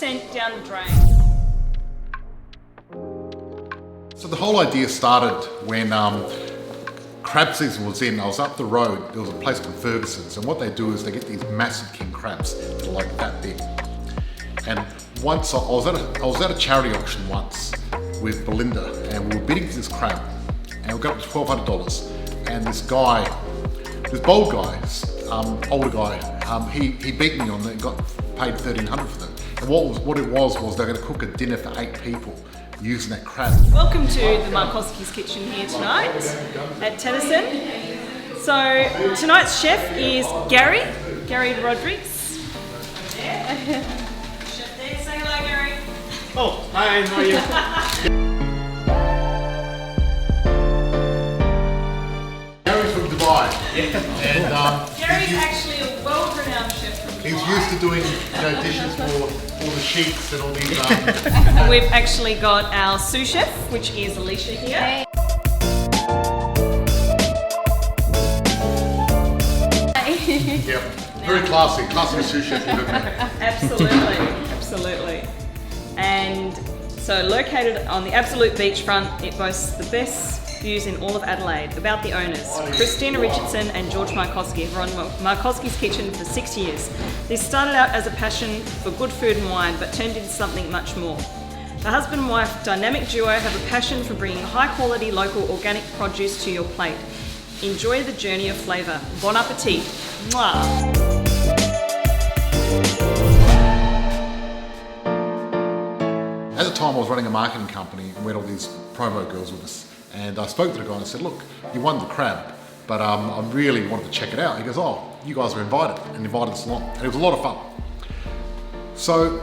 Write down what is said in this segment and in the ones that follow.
100% down the drain. So the whole idea started when crab season was in. I was up the road, there was a place called Ferguson's, and what they do is they get these massive king crabs, they're like that big. And once I was at a charity auction once with Belinda, and we were bidding for this crab, and we got up to $1,200. And this guy, this bold guy, older guy, he beat me on it and got paid $1,300 for them. And what it was they're going to cook a dinner for 8 people using that crab. Welcome to the Markoski's kitchen here tonight at Tennyson. So tonight's chef is Gary Rodrigues. Chef there, say hello, Gary. Oh, hi, how are you? Gary's from Dubai. And Gary's actually a world-renowned chef from Dubai. he's used to doing dishes for all the sheiks and all these. And we've actually got our sous-chef, which is Alicia here. Hey. Yep, very classy sous chef you've ever met. Absolutely. And so located on the absolute beachfront, it boasts the best views in all of Adelaide. About the owners, Christina Richardson and George Markoski, have run Markoski's Kitchen for 6 years. This started out as a passion for good food and wine, but turned into something much more. The husband and wife dynamic duo have a passion for bringing high quality local organic produce to your plate. Enjoy the journey of flavour. Bon appetit. Mwah. At the time I was running a marketing company and we had all these promo girls with us. And I spoke to the guy and I said, look, you won the crab, but I really wanted to check it out. He goes, oh, you guys were invited, and invited us along. And it was a lot of fun. So,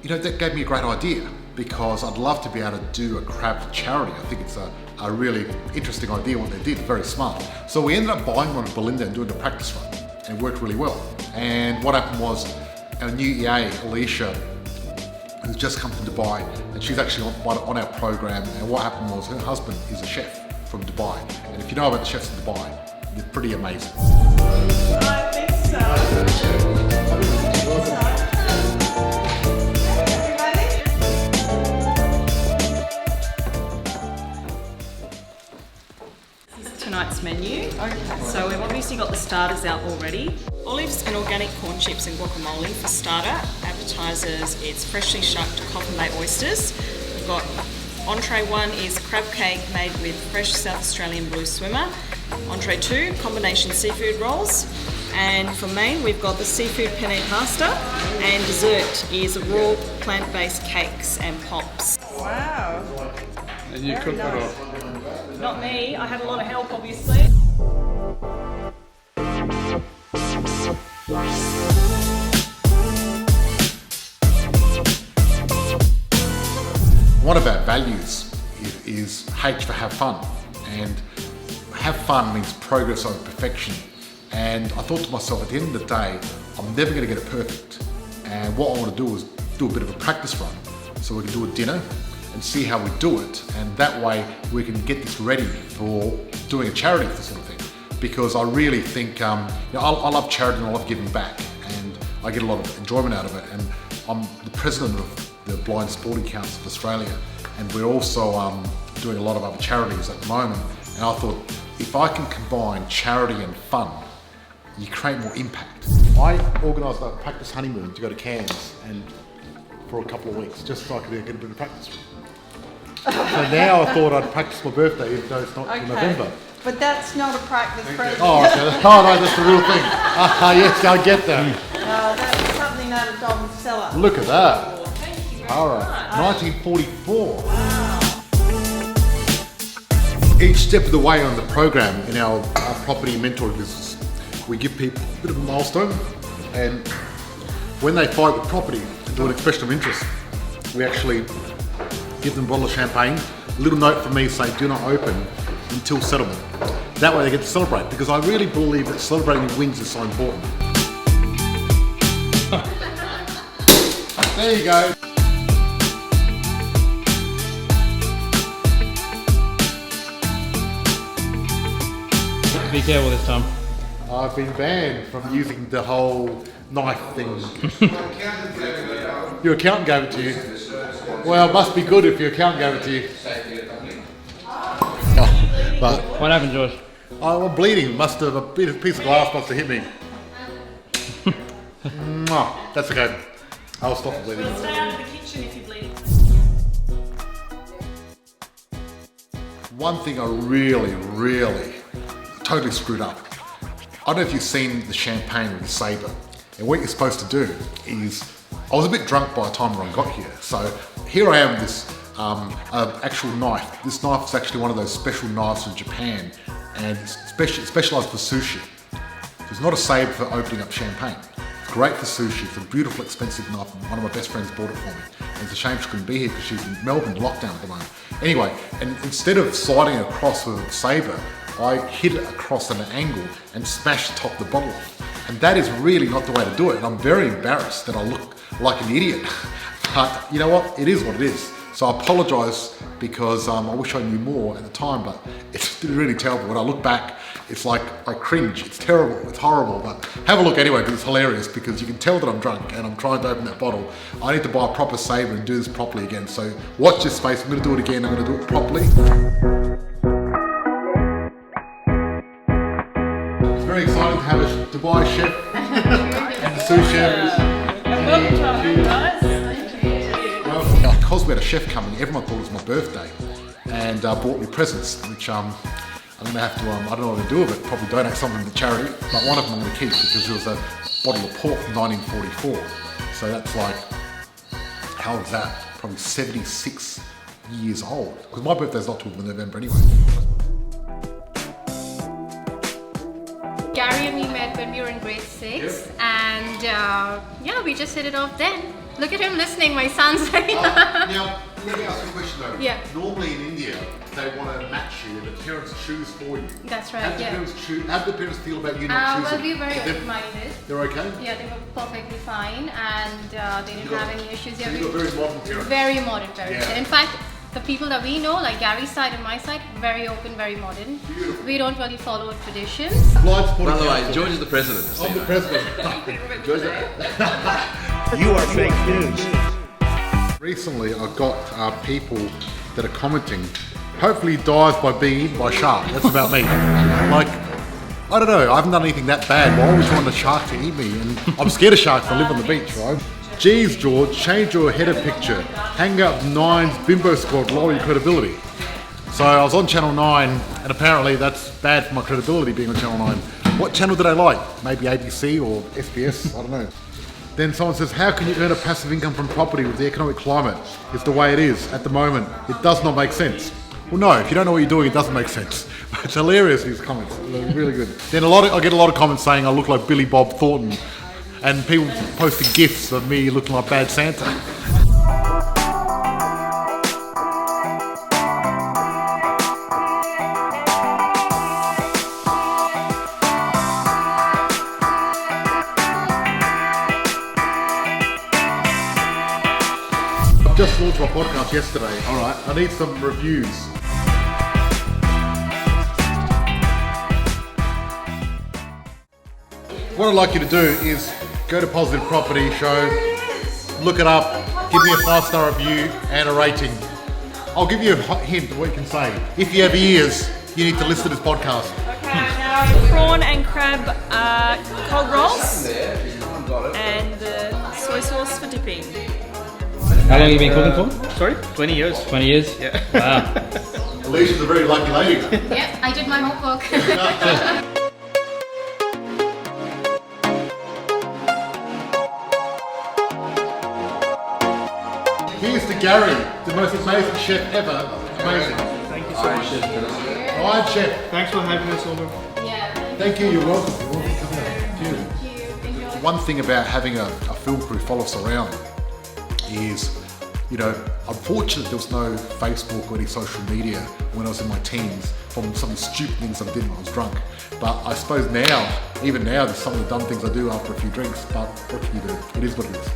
that gave me a great idea, because I'd love to be able to do a crab for charity. I think it's a really interesting idea what they did, very smart. So we ended up buying one of Belinda and doing a practice run, and it worked really well. And what happened was, our new EA, Alicia, who's just come from Dubai, and she's actually on our program, and what happened was her husband is a chef from Dubai, and if you know about the chefs in Dubai, they're pretty amazing. I think so. This is tonight's menu. So we've obviously got the starters out already. Olives and organic corn chips and guacamole for starter. Appetizers, it's freshly shucked Coffin Bay oysters. We've got entree 1 is crab cake made with fresh South Australian blue swimmer. Entree 2, combination seafood rolls. And for main, we've got the seafood penne pasta. And dessert is raw plant-based cakes and pops. Wow. And you cook it all. Not me, I had a lot of help obviously. One of our values is H for have fun, and have fun means progress over perfection. And I thought to myself, at the end of the day, I'm never going to get it perfect. And what I want to do is do a bit of a practice run, so we can do a dinner and see how we do it. And that way we can get this ready for doing a charity for this sort of thing. Because I really think, I love charity and I love giving back, and I get a lot of enjoyment out of it. And I'm the president of the Blind Sporting Council of Australia, and we're also doing a lot of other charities at the moment. And I thought, if I can combine charity and fun, you create more impact. I organised a practice honeymoon to go to Cairns and for a couple of weeks, just so I could get a bit of practice. So now I thought I'd practice my birthday, even though it's not in November. But that's not a practice present. Oh, okay. Oh no, that's the real thing. Yes, I get that. That's something out of Dom Cellar. Look at that. Oh, thank you very All much. right, 1944. Each step of the way on the program in our property mentoring business, we give people a bit of a milestone, and when they fight with property and do an expression of interest, we actually give them a bottle of champagne, a little note from me saying do not open until settlement. That way they get to celebrate, because I really believe that celebrating wins is so important. There you go. Be careful this time. I've been banned from using the whole knife thing. Your accountant gave it to you. Well, it must be good if your accountant gave it to you. Oh, but What happened, George? I'm bleeding. Must have a piece of glass must have hit me. Mwah, that's okay. I'll stop the bleeding. Stay out of the kitchen if you bleed. One thing I really totally screwed up. I don't know if you've seen the champagne with the sabre. And what you're supposed to do is, I was a bit drunk by the time I got here. So here I am with this actual knife. This knife is actually one of those special knives from Japan, and it's specialised for sushi. So it's not a sabre for opening up champagne. It's great for sushi. It's a beautiful, expensive knife. One of my best friends bought it for me. And it's a shame she couldn't be here because she's in Melbourne lockdown at the moment. Anyway, and instead of sliding it across with a sabre, I hit it across at an angle and smashed the top of the bottle off. And that is really not the way to do it. And I'm very embarrassed that I look like an idiot. But you know what? It is what it is. So I apologise because I wish I knew more at the time, but it's really terrible. When I look back, it's like I cringe. It's terrible. It's horrible. But have a look anyway because it's hilarious, because you can tell that I'm drunk and I'm trying to open that bottle. I need to buy a proper sabre and do this properly again. So watch this space. I'm going to do it again. I'm going to do it properly. It's very exciting to have to buy a chef and the sous-chef. Welcome to our home, guys. Well, because we had a chef coming, everyone thought it was my birthday and bought me presents, which I'm going to have to, I don't know what to do with it, probably donate something to charity, but one of them I'm going to keep because it was a bottle of port from 1944. So that's like, how old is that? Probably 76 years old, because my birthday's not till November anyway. Gary and me met when we were in grade 6, and yeah, we just hit it off then. Look at him listening, my son's right now. Now, let me ask you a question though. Yeah. Normally in India, they want to match you and the parents choose for you. That's right, How do the yeah. parents choose? How do the parents feel about you not choosing? Well, we were very They're- open-minded. They're okay? Yeah, they were perfectly fine, and they didn't have any issues. So Yeah, you've got very modern parents. very modern parents. Yeah. In fact, the people that we know, like Gary's side and my side, very open, very modern. Beautiful. We don't really follow traditions. Blind supporting By the way, council. George is the president. I'm the president. You are fake news. Recently, I got people that are commenting, hopefully he dies by being eaten by a shark. That's about me. Like, I don't know, I haven't done anything that bad. Why would you want a shark to eat me? And I'm scared of sharks, I live on the beach, right? Geez, George, change your header picture. Hang up Nine's Bimbo Squad, lower your credibility. So I was on Channel 9, and apparently that's bad for my credibility being on Channel 9. What channel did I like? Maybe ABC or SBS? I don't know. Then someone says, how can you earn a passive income from property with the economic climate? It's the way it is at the moment. It does not make sense. Well, no, if you don't know what you're doing, it doesn't make sense. It's hilarious, these comments. They're really good. Then I get a lot of comments saying I look like Billy Bob Thornton, and people posting gifs of me looking like Bad Santa. I've just launched my podcast yesterday. All right. I need some reviews. What I'd like you to do is go to Positive Property Show, look it up, give me a 5-star review and a rating. I'll give you a hint of what you can say. If you have ears, you need to listen to this podcast. Okay, now prawn and crab cod rolls and the soy sauce for dipping. How long have you been cooking for? Sorry? 20 years. 20 years? Yeah. Wow. Alicia's a very lucky lady. Yeah, I did my homework. Here's to Gary, the most amazing chef ever. Amazing. Thank you so much. Alright, chef. Thanks for having us over. Yeah. Thank you, you're welcome. You're welcome to come here. Cheers. Thank you. Enjoy. One thing about having a film crew follow us around is, you know, I'm fortunate there was no Facebook or any social media when I was in my teens from some of the stupid things I did when I was drunk. But I suppose now, even now, there's some of the dumb things I do after a few drinks, but what can you do? It is what it is.